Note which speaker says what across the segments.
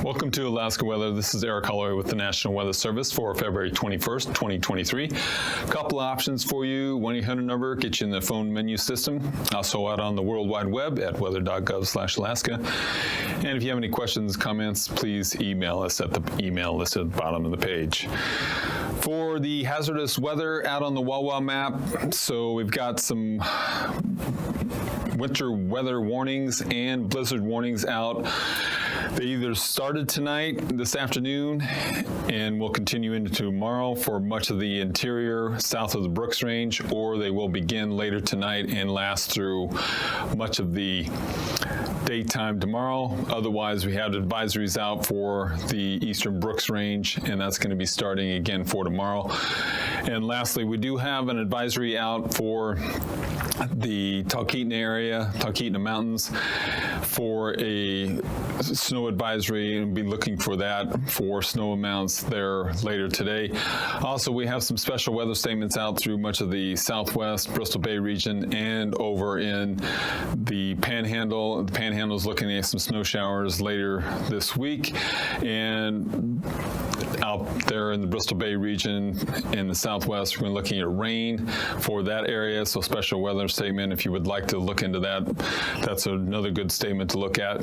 Speaker 1: Welcome to Alaska Weather. This is Holloway with the National Weather Service for February 21st, 2023. A couple of options for you. 1-800 number, get you in the phone menu system. Also out on the World Wide Web at weather.gov/Alaska. And if you have any questions, comments, please email us at the email listed at the bottom of the page. For the hazardous weather out on the Wawa map, so we've got some winter weather warnings and blizzard warnings out. They either started tonight, this afternoon, and will continue into tomorrow for much of the interior south of the Brooks Range, or they will begin later tonight and last through much of the daytime tomorrow. Otherwise, we have advisories out for the eastern Brooks Range, and that's going to be starting again for tomorrow. And lastly, we do have an advisory out for the Talkeetna area, Talkeetna Mountains, for a snow advisory, and be looking for that for snow amounts there later today. Also, we have some special weather statements out through much of the southwest Bristol Bay region and over in the Panhandle. The Panhandle is looking at some snow showers later this week, and out there in the Bristol Bay region in the southwest, we're looking at rain for that area. So special weather statement, if you would like to look into that, that's another good statement to look at.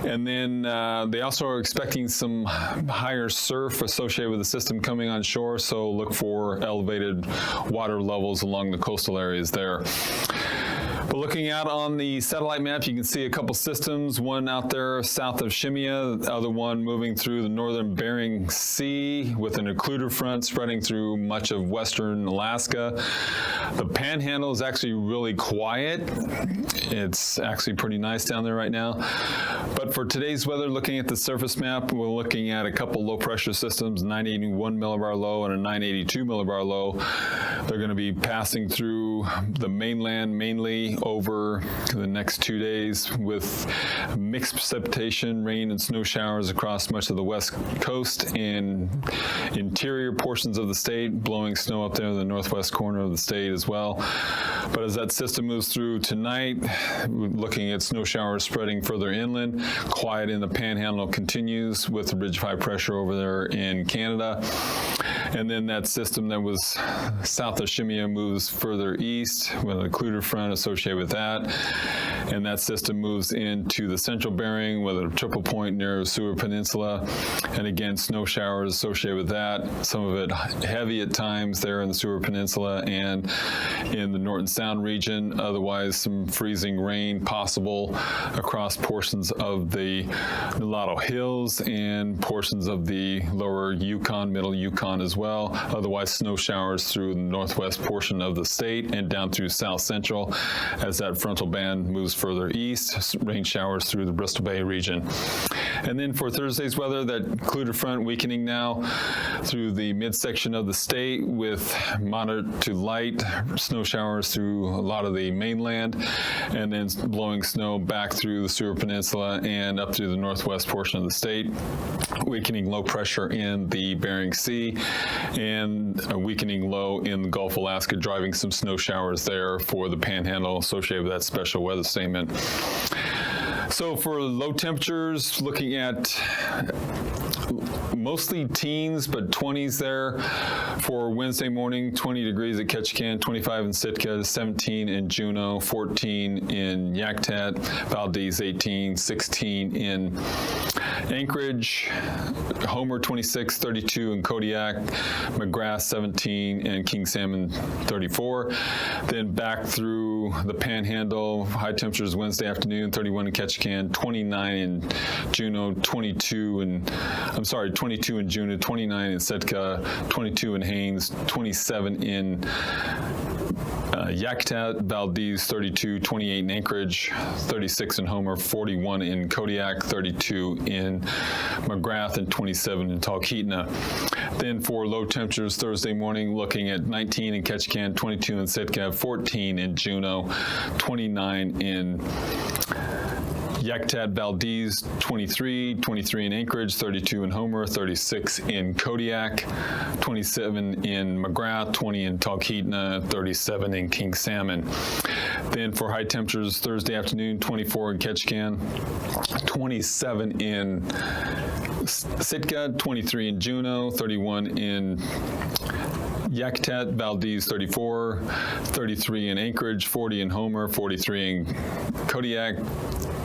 Speaker 1: And then they also are expecting some higher surf associated with the system coming on shore, so look for elevated water levels along the coastal areas there. But looking out on the satellite map, you can see a couple systems, one out there south of Shemya, the other one moving through the northern Bering Sea with an occluder front spreading through much of western Alaska. The Panhandle is actually really quiet. It's actually pretty nice down there right now. But for today's weather, looking at the surface map, we're looking at a couple low pressure systems, 981 millibar low and a 982 millibar low. They're going to be passing through the mainland mainly over the next 2 days with mixed precipitation, rain and snow showers across much of the west coast and interior portions of the state, blowing snow up there in the northwest corner of the state as well. But as that system moves through tonight, looking at snow showers spreading further inland, quiet in the Panhandle continues with the ridge of high pressure over there in Canada. And then that system that was south of Shemya moves further east with an occluder front associated with that. And that system moves into the central Bering with a triple point near Seward Peninsula. And again, snow showers associated with that. Some of it heavy at times there in the Seward Peninsula and in the Norton Sound region. Otherwise, some freezing rain possible across portions of the Mulatto Hills and portions of the lower Yukon, middle Yukon as well. Otherwise, snow showers through the northwest portion of the state and down through south central as that frontal band moves further east. Rain showers through the Bristol Bay region. And then for Thursday's weather, that occluder front weakening now through the midsection of the state with moderate to light snow showers through a lot of the mainland, and then blowing snow back through the Seward Peninsula and up through the northwest portion of the state. Weakening low pressure in the Bering Sea and a weakening low in the Gulf of Alaska, driving some snow showers there for the Panhandle associated with that special weather statement. So for low temperatures, looking at mostly teens, but 20s there for Wednesday morning, 20 degrees at Ketchikan, 25 in Sitka, 17 in Juneau, 14 in Yakutat, Valdez 18, 16 in Anchorage, Homer 26, 32 in Kodiak, McGrath 17, and King Salmon 34. Then back through the Panhandle, high temperatures Wednesday afternoon, 31 in Ketchikan, 29 in Juneau, 22 in Juneau, 29 in Sitka, 22 in Haines, 27 in Yakutat, Valdez 32, 28 in Anchorage, 36 in Homer, 41 in Kodiak, 32 in McGrath, and 27 in Talkeetna. Then for low temperatures Thursday morning, looking at 19 in Ketchikan, 22 in Sitka, 14 in Juneau, 29 in Yakutat, Valdez 23, 23 in Anchorage, 32 in Homer, 36 in Kodiak, 27 in McGrath, 20 in Talkeetna, 37 in King Salmon. Then for high temperatures Thursday afternoon, 24 in Ketchikan, 27 in Sitka, 23 in Juneau, 31 in Yakutat, Valdez 34, 33 in Anchorage, 40 in Homer, 43 in Kodiak,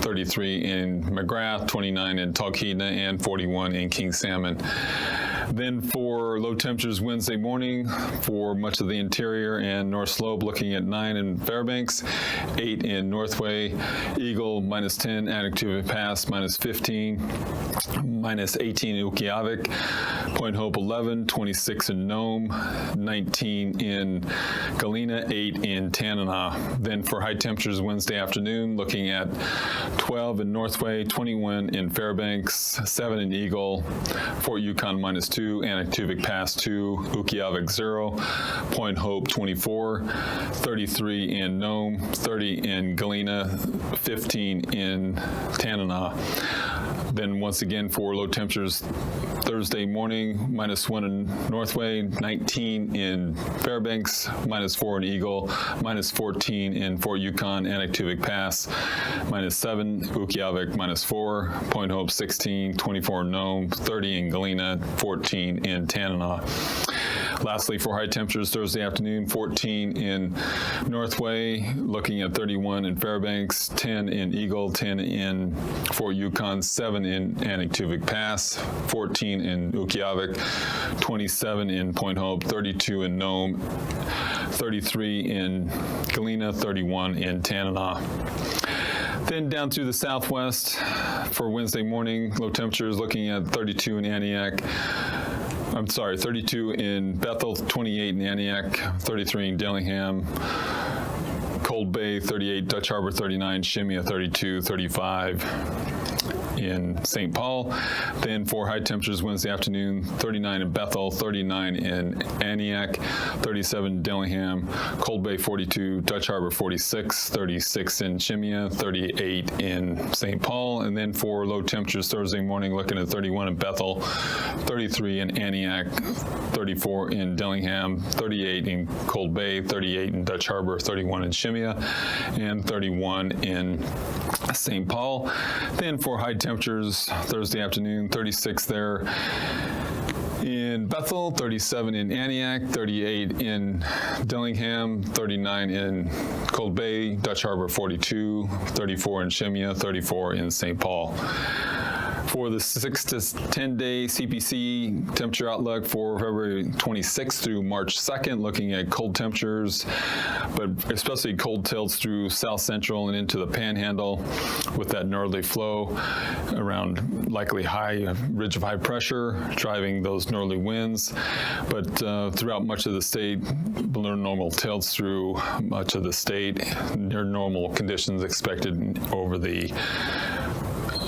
Speaker 1: 33 in McGrath, 29 in Talkeetna, and 41 in King Salmon. Then for low temperatures Wednesday morning for much of the interior and North Slope, looking at 9 in Fairbanks, 8 in Northway, Eagle -10, Anak Pass -15, -18 in Ukqiavik, Point Hope 11, 26 in Nome, 19 in Galena, 8 in Tanana. Then for high temperatures Wednesday afternoon, looking at 12 in Northway, 21 in Fairbanks, 7 in Eagle, Fort Yukon -2, Anak Pass 2, Ukqiavik 0, Point Hope 24, 33 in Nome, 30 in Galena, 15 in Tanana. Then once again for low temperatures Thursday morning, -1 in Northway, 19 in Fairbanks, -4 in Eagle, -14 in Fort Yukon, Anak Pass, -7, Ukqiavik -4, Point Hope 16, 24 in Nome, 30 in Galena, 14 in Tanana. Lastly, for high temperatures Thursday afternoon, 14 in Northway, looking at 31 in Fairbanks, 10 in Eagle, 10 in Fort Yukon, 7 in Anak Pass, 14 in Ukqiavik, 27 in Point Hope, 32 in Nome, 33 in Galena, 31 in Tanana. Then down to the southwest for Wednesday morning, low temperatures looking at 32 in Antioch. 32 in Bethel, 28 in Antioch, 33 in Dillingham, Cold Bay 38, Dutch Harbor 39, Shemya 32, 35 in St. Paul. Then for high temperatures Wednesday afternoon, 39 in Bethel, 39 in Antioch, 37 in Dillingham, Cold Bay 42, Dutch Harbor 46, 36 in Shemya, 38 in St. Paul. And then for low temperatures Thursday morning, looking at 31 in Bethel, 33 in Antioch, 34 in Dillingham, 38 in Cold Bay, 38 in Dutch Harbor, 31 in Shemya, and 31 in St. Paul. Then for high temperatures Thursday afternoon, 36 there in Bethel, 37 in Antioch, 38 in Dillingham, 39 in Cold Bay, Dutch Harbor 42, 34 in Shemya, 34 in St. Paul. For the 6 to 10 day CPC temperature outlook for February 26th through March 2nd, looking at cold temperatures, but especially cold tilts through south central and into the panhandle with that northerly flow around likely high ridge of high pressure driving those northerly winds. But throughout much of the state, below normal tilts through much of the state, near normal conditions expected over the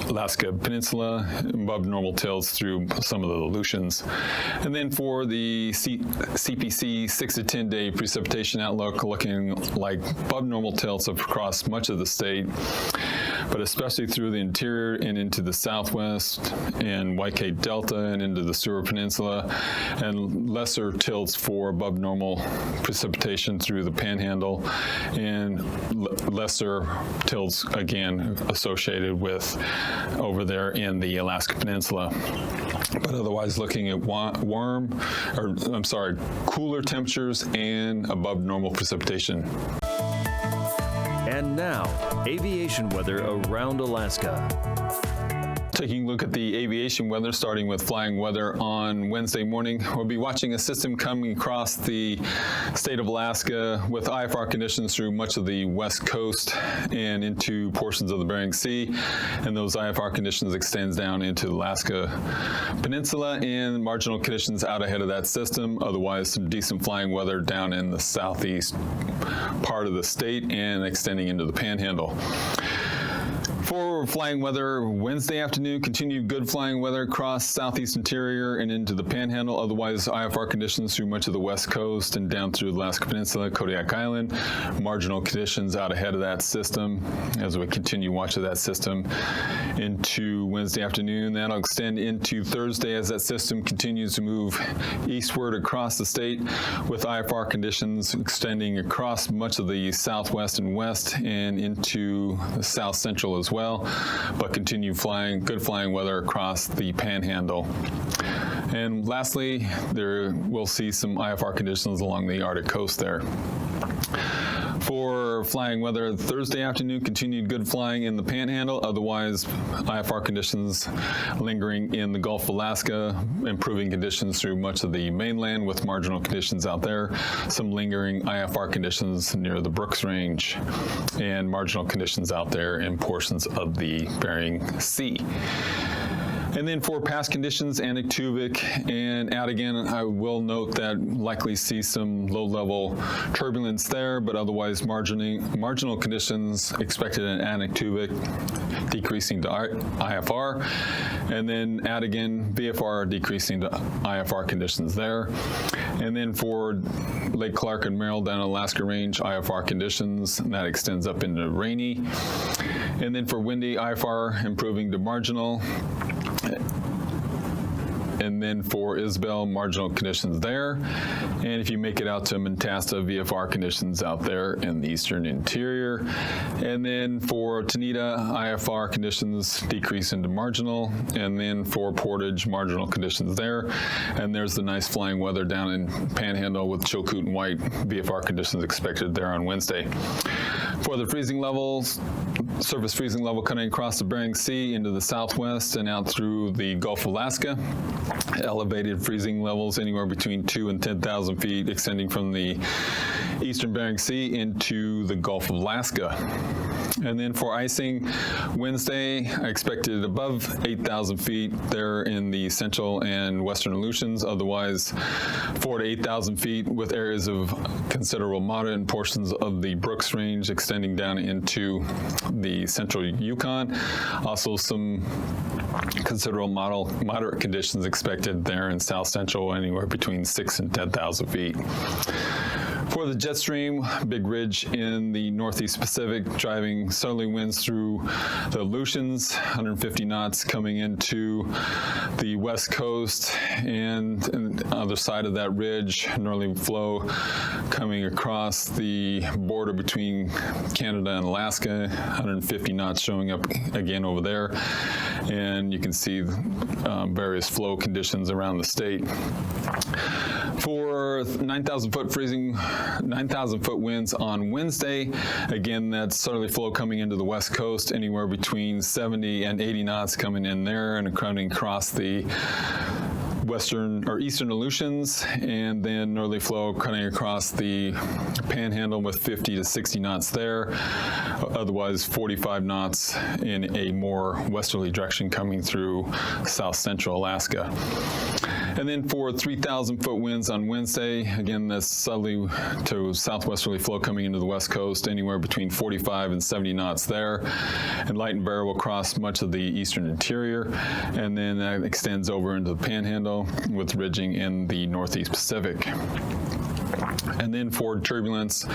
Speaker 1: Alaska Peninsula, above normal tilts through some of the Aleutians. And then for the CPC 6 to 10 day precipitation outlook, looking like above normal tilts across much of the state, but especially through the interior and into the southwest and Waikate Delta and into the Seward Peninsula, and lesser tilts for above normal precipitation through the Panhandle, and lesser tilts again associated with over there in the Alaska Peninsula. But otherwise looking at cooler temperatures and above normal precipitation.
Speaker 2: And now, aviation weather around Alaska.
Speaker 1: Taking a look at the aviation weather, starting with flying weather on Wednesday morning. We'll be watching a system coming across the state of Alaska with IFR conditions through much of the west coast and into portions of the Bering Sea. And those IFR conditions extends down into the Alaska Peninsula and marginal conditions out ahead of that system. Otherwise, some decent flying weather down in the southeast part of the state and extending into the Panhandle. For flying weather, Wednesday afternoon, continued good flying weather across southeast interior and into the Panhandle. Otherwise, IFR conditions through much of the west coast and down through the Alaska Peninsula, Kodiak Island. Marginal conditions out ahead of that system as we continue watching that system into Wednesday afternoon. That'll extend into Thursday as that system continues to move eastward across the state with IFR conditions extending across much of the southwest and west and into the south central as well, but continue good flying weather across the Panhandle. And lastly, we'll see some IFR conditions along the Arctic coast there. For flying weather, Thursday afternoon, continued good flying in the Panhandle. Otherwise, IFR conditions lingering in the Gulf of Alaska, improving conditions through much of the mainland with marginal conditions out there. Some lingering IFR conditions near the Brooks Range and marginal conditions out there in portions of the Bering Sea. And then for past conditions, AKwx and out again, I will note that likely see some low-level turbulence there, but otherwise marginal conditions expected in AKwx decreasing to IFR. And then out again, VFR decreasing to IFR conditions there. And then for Lake Clark and Merrill down Alaska Range, IFR conditions, and that extends up into rainy. And then for windy, IFR improving to marginal. And then for Isabel, marginal conditions there. And if you make it out to Mentasta, VFR conditions out there in the eastern interior. And then for Tanita, IFR conditions decrease into marginal. And then for Portage, marginal conditions there. And there's the nice flying weather down in Panhandle with Chilkoot and White, VFR conditions expected there on Wednesday. For the freezing levels, surface freezing level cutting across the Bering Sea into the southwest and out through the Gulf of Alaska. Elevated freezing levels anywhere between 2,000 and 10,000 feet extending from the eastern Bering Sea into the Gulf of Alaska. And then for icing, Wednesday, I expected above 8,000 feet there in the central and western Aleutians. Otherwise, 4,000 to 8,000 feet with areas of considerable moderate and portions of the Brooks Range extending down into the central Yukon. Also some considerable moderate conditions expected there in south central, anywhere between 6,000 and 10,000 feet. For the jet stream, big ridge in the northeast Pacific, driving southerly winds through the Aleutians, 150 knots coming into the west coast, and on the other side of that ridge, northerly flow coming across the border between Canada and Alaska, 150 knots showing up again over there, and you can see various flow conditions around the state. For 9,000 foot winds on Wednesday. Again, that's southerly flow coming into the west coast, anywhere between 70 and 80 knots coming in there and coming across the western or eastern Aleutians, and then northerly flow cutting across the Panhandle with 50 to 60 knots there. Otherwise, 45 knots in a more westerly direction coming through south central Alaska. And then for 3,000 foot winds on Wednesday, again, that's southerly to southwesterly flow coming into the west coast, anywhere between 45 and 70 knots there. And light and variable across much of the eastern interior. And then that extends over into the Panhandle with ridging in the northeast Pacific. And then for turbulence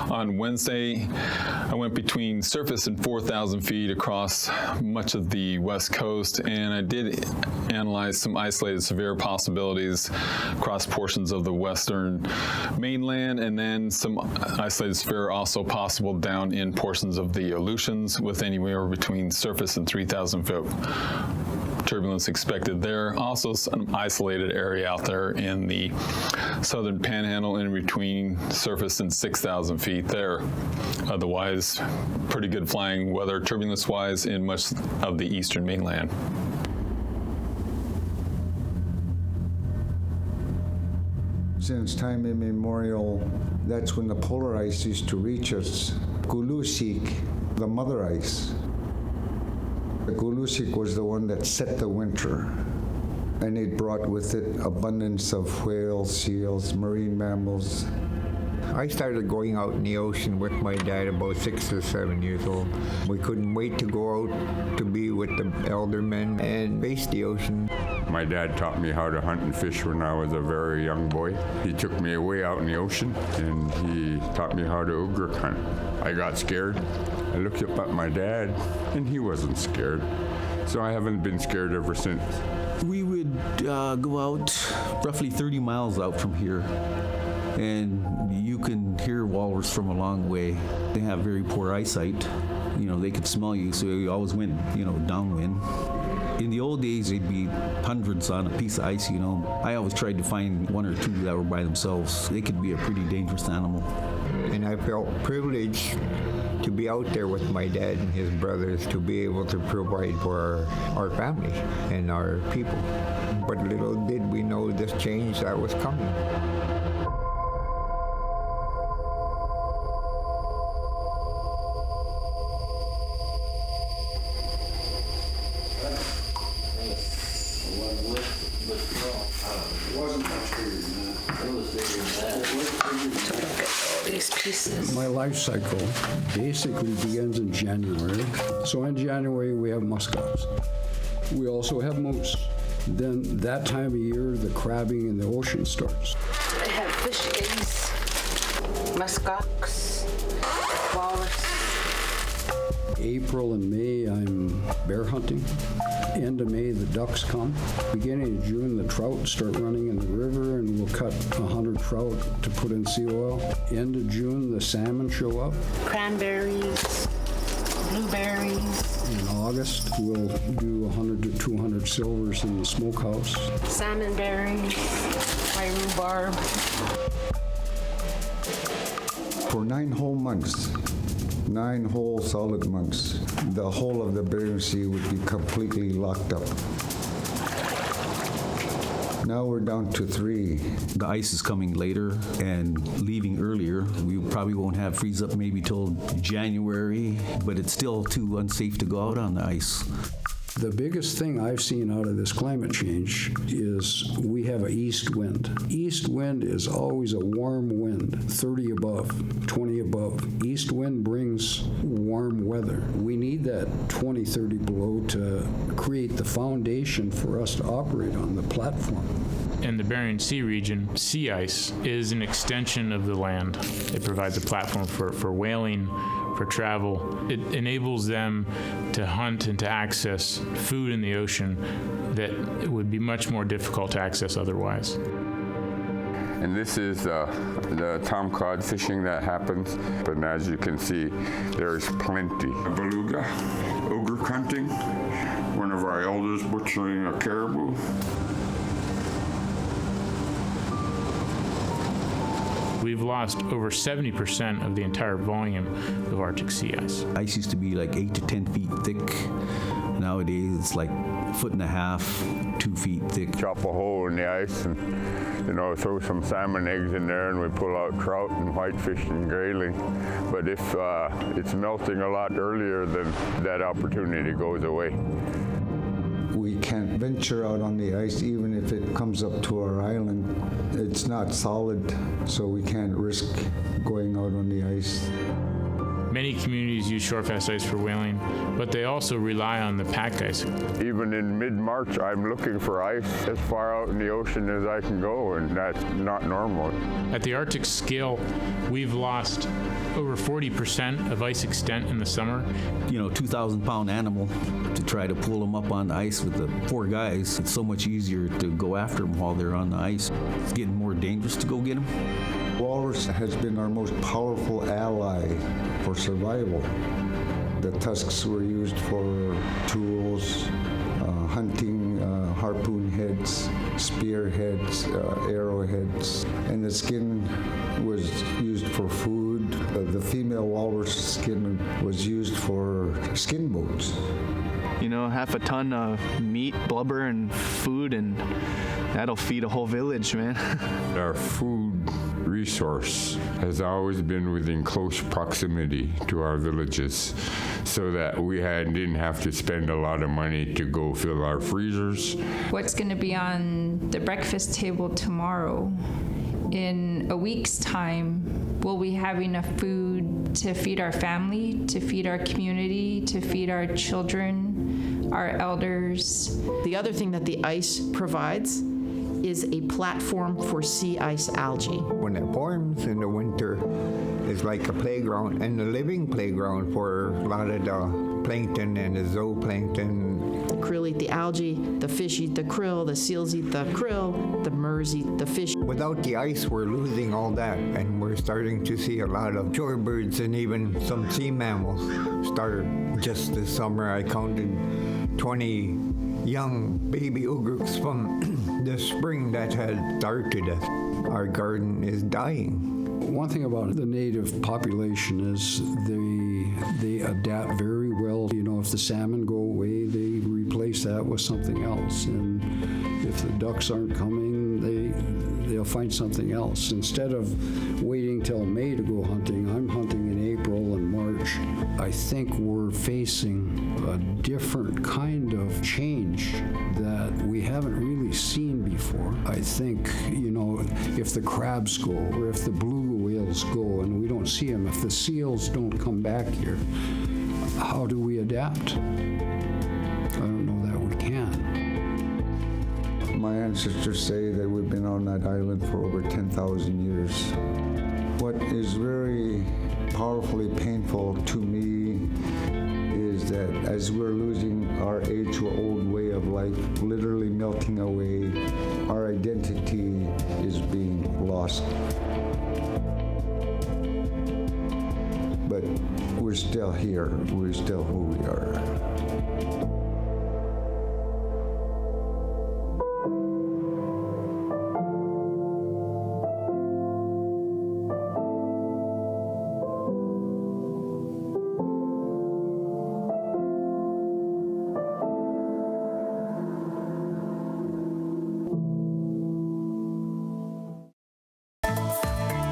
Speaker 1: on Wednesday, I went between surface and 4,000 feet across much of the west coast, and I did analyze some isolated severe possibilities across portions of the western mainland, and then some isolated severe also possible down in portions of the Aleutians with anywhere between surface and 3,000 foot turbulence expected there. Also some isolated area out there in the southern Panhandle in between surface and 6,000 feet there. Otherwise, pretty good flying weather turbulence-wise in much of the eastern mainland.
Speaker 3: Since time immemorial, that's when the polar ice used to reach us. Gulushik, the mother ice. The Gulushik was the one that set the winter, and it brought with it abundance of whales, seals, marine mammals,
Speaker 4: I started going out in the ocean with my dad about 6 or 7 years old. We couldn't wait to go out to be with the elder men and face the ocean.
Speaker 5: My dad taught me how to hunt and fish when I was a very young boy. He took me away out in the ocean and he taught me how to ogre hunt. I got scared. I looked up at my dad and he wasn't scared. So I haven't been scared ever since.
Speaker 6: We would go out roughly 30 miles out from here, and you can hear walrus from a long way. They have very poor eyesight. They could smell you, so you always went, downwind. In the old days, there'd be hundreds on a piece of ice, I always tried to find one or two that were by themselves. They could be a pretty dangerous animal.
Speaker 4: And I felt privileged to be out there with my dad and his brothers to be able to provide for our family and our people. But little did we know this change that was coming.
Speaker 7: My life cycle basically begins in January. So in January, we have muskox. We also have moose. Then that time of year, the crabbing in the ocean starts.
Speaker 8: I have fish eggs, muskox, walrus.
Speaker 7: April and May, I'm bear hunting. End of May, the ducks come. Beginning of June, the trout start running in the river, and we'll cut 100 trout to put in sea oil. End of June, the salmon show up.
Speaker 8: Cranberries, blueberries.
Speaker 7: In August, we'll do 100 to 200 silvers in the smokehouse.
Speaker 8: Salmon berries, my rhubarb.
Speaker 3: For 9 whole months, 9 whole solid months, the whole of the Bering Sea would be completely locked up. Now we're down to 3.
Speaker 6: The ice is coming later and leaving earlier. We probably won't have freeze up maybe till January, but it's still too unsafe to go out on the ice.
Speaker 7: The biggest thing I've seen out of this climate change is we have an east wind. East wind is always a warm wind, 30 above, 20 above. East wind brings warm weather. We need that 20, 30 below to create the foundation for us to operate on the platform.
Speaker 9: In the Bering Sea region, sea ice is an extension of the land. It provides a platform for whaling, for travel. It enables them to hunt and to access food in the ocean that it would be much more difficult to access otherwise.
Speaker 5: And this is the tomcod fishing that happens. But as you can see, there's plenty. A beluga, ogre hunting, one of our elders butchering a caribou.
Speaker 9: We've lost over 70% of the entire volume of Arctic sea ice.
Speaker 6: Ice used to be like 8 to 10 feet thick. Nowadays, it's like 1.5 feet, 2 feet thick.
Speaker 5: Chop a hole in the ice and, throw some salmon eggs in there and we pull out trout and whitefish and grayling. But if it's melting a lot earlier, then that opportunity goes away.
Speaker 3: We can't venture out on the ice even if it comes up to our island. It's not solid, so we can't risk going out on the ice.
Speaker 9: Many communities use shortfast ice for whaling, but they also rely on the pack ice.
Speaker 5: Even in mid-March, I'm looking for ice as far out in the ocean as I can go, and that's not normal.
Speaker 9: At the Arctic scale, we've lost over 40% of ice extent in the summer.
Speaker 6: 2,000-pound animal, to try to pull them up on the ice with the 4 guys, it's so much easier to go after them while they're on the ice. It's getting more dangerous to go get them.
Speaker 3: Walrus has been our most powerful ally for survival. The tusks were used for tools, hunting, harpoon heads, spear heads, arrowheads, and the skin was used for food. The female walrus skin was used for skin boats.
Speaker 10: Half a ton of meat, blubber, and food, and that'll feed a whole village, man.
Speaker 5: Our food resource has always been within close proximity to our villages so that we didn't have to spend a lot of money to go fill our freezers.
Speaker 11: What's going to be on the breakfast table tomorrow? In a week's time, Will we have enough food to feed our family, to feed our community, to feed our children, our elders?
Speaker 12: The other thing that the ice provides is a platform for sea ice algae.
Speaker 4: When it forms in the winter, it's like a playground and a living playground for a lot of the plankton and the zooplankton.
Speaker 12: The krill eat the algae, the fish eat the krill, the seals eat the krill, the mers eat the fish.
Speaker 4: Without the ice, we're losing all that, and we're starting to see a lot of shorebirds and even some sea mammals start. Just this summer, I counted 20 young baby ugrux from the spring that had started. Our garden is dying.
Speaker 7: One thing about the native population is they adapt very well. You know, if the salmon go away, they replace that with something else. And if the ducks aren't coming, they'll find something else. Instead of waiting till May to go hunting, I'm hunting in April and March. I think we're facing a different kind of change that we haven't really seen before. I think, you know, if the crabs go or if the blue whales go and we don't see them, if the seals don't come back here, how do we adapt? I don't know that we can.
Speaker 3: My ancestors say that we've been on that island for over 10,000 years. What is very powerfully painful to me is that as we're losing our age-old way of life, literally melting away, our identity is being lost. But we're still here. We're still who we are.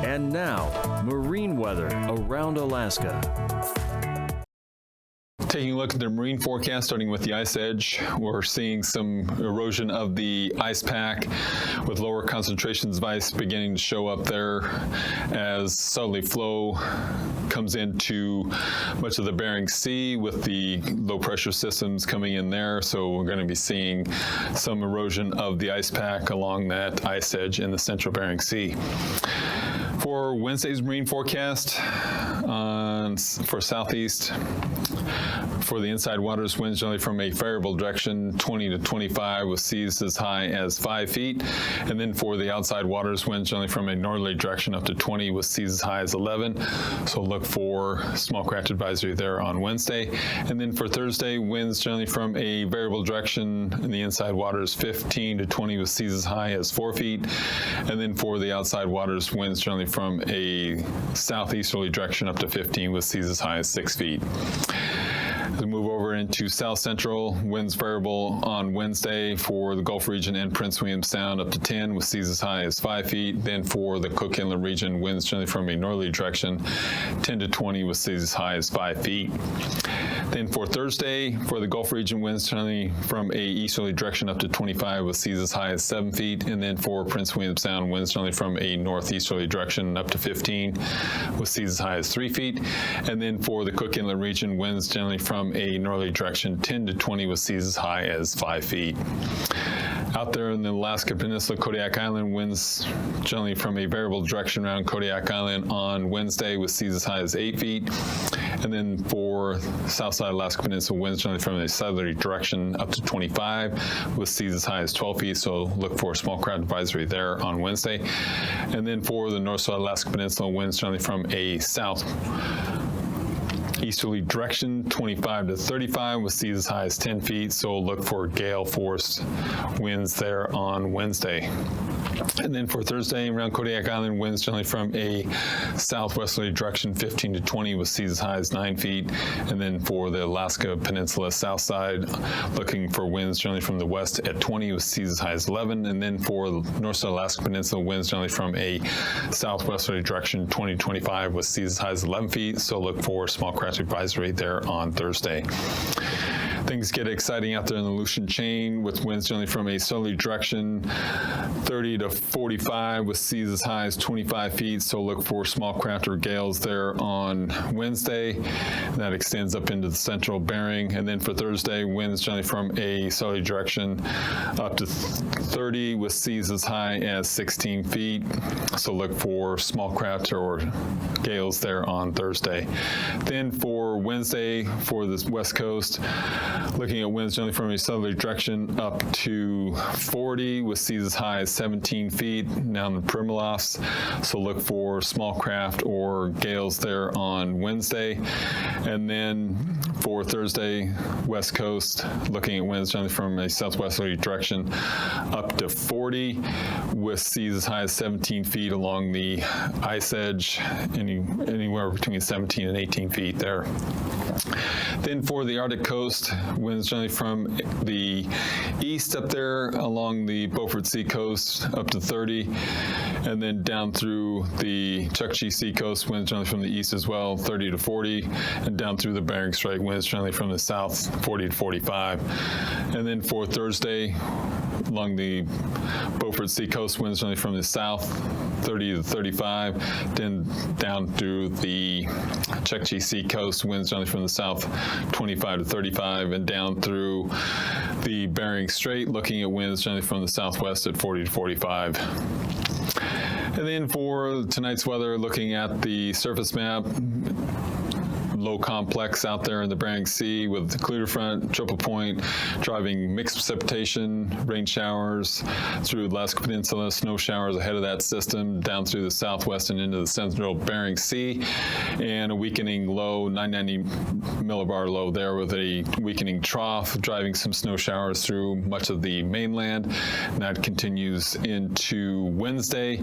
Speaker 2: And now, marine weather around Alaska.
Speaker 1: Taking a look at the marine forecast, starting with the ice edge, we're seeing some erosion of the ice pack with lower concentrations of ice beginning to show up there as southerly flow comes into much of the Bering Sea with the low pressure systems coming in there. So we're going to be seeing some erosion of the ice pack along that ice edge in the central Bering Sea. For Wednesday's marine forecast for southeast, for the inside waters, winds generally from a favorable direction, 20 to 25 with seas as high as 5 feet. And then for the outside waters, winds generally from a northerly direction up to 20 with seas as high as 11. So look for small craft advisory there on Wednesday. And then for Thursday, winds generally from a variable direction in the inside waters, 15 to 20 with seas as high as 4 feet. And then for the outside waters, winds generally from a southeasterly direction up to 15 with seas as high as 6 feet. As we move over into south central, winds variable on Wednesday for the Gulf region and Prince William Sound up to 10 with seas as high as 5 feet. Then for the Cook Inlet region, winds generally from a northerly direction, 10 to 20 with seas as high as 5 feet. Then for Thursday, for the Gulf region, winds generally from a easterly direction up to 25 with seas as high as 7 feet. And then for Prince William Sound, winds generally from a northeasterly direction up to 15 with seas as high as 3 feet. And then for the Cook Inlet region, winds generally from a northerly direction, 10 to 20 with seas as high as 5 feet. Out there in the Alaska Peninsula, Kodiak Island, winds generally from a variable direction around Kodiak Island on Wednesday with seas as high as 8 feet. And then for Southside Alaska Peninsula, winds generally from a southerly direction up to 25 with seas as high as 12 feet. So look for a small craft advisory there on Wednesday. And then for the Northside Alaska Peninsula, winds generally from a southeasterly direction, 25 to 35 with seas as high as 10 feet. So look for gale force winds there on Wednesday. And then for Thursday, around Kodiak Island, winds generally from a southwesterly direction, 15 to 20 with seas as high as 9 feet. And then for the Alaska Peninsula south side, looking for winds generally from the west at 20 with seas as high as 11. And then for the north side Alaska Peninsula, winds generally from a southwesterly direction, 20 to 25 with seas as high as 11 feet. So look for small craft advisory there on Thursday. Things get exciting out there in the Aleutian chain with winds generally from a southerly direction, 30 to 45 with seas as high as 25 feet. So look for small craft or gales there on Wednesday. That extends up into the central Bering. And then for Thursday, winds generally from a southerly direction up to 30 with seas as high as 16 feet. So look for small craft or gales there on Thursday. Then for Wednesday, for this west coast, looking at winds generally from a southerly direction up to 40 with seas as high as 17 feet down the Primaloft. So look for small craft or gales there on Wednesday. And then for Thursday, west coast, looking at winds generally from a southwesterly direction up to 40 with seas as high as 17 feet along the ice edge, anywhere between 17 and 18 feet there. Then for the Arctic coast, winds generally from the east up there along the Beaufort Sea coast up to 30, and then down through the Chukchi Sea coast, winds generally from the east as well, 30 to 40, and down through the Bering Strait, winds generally from the south, 40 to 45. And then for Thursday, along the Beaufort Sea coast, winds generally from the south, 30 to 35, then down through the Chukchi Sea coast, winds generally from the south, 25 to 35, and down through the Bering Strait, looking at winds generally from the southwest at 40 to 45. And then for tonight's weather, looking at the surface map, low complex out there in the Bering Sea with the clear front, triple point, driving mixed precipitation, rain showers through the Alaska Peninsula, snow showers ahead of that system, down through the southwest and into the central Bering Sea, and a weakening low, 990 millibar low there with a weakening trough, driving some snow showers through much of the mainland. And that continues into Wednesday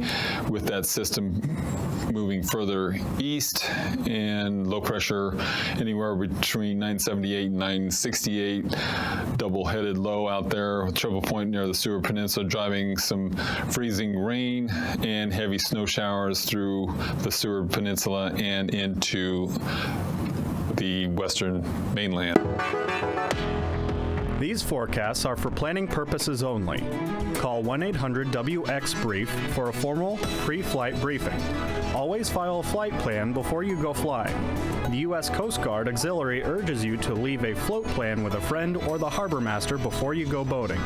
Speaker 1: with that system moving further east and low pressure anywhere between 978 and 968, double-headed low out there with triple point near the Seward Peninsula, driving some freezing rain and heavy snow showers through the Seward Peninsula and into the western mainland.
Speaker 13: These forecasts are for planning purposes only. Call 1-800-WX-BRIEF for a formal pre-flight briefing. Always file a flight plan before you go flying. The U.S. Coast Guard Auxiliary urges you to leave a float plan with a friend or the harbor master before you go boating.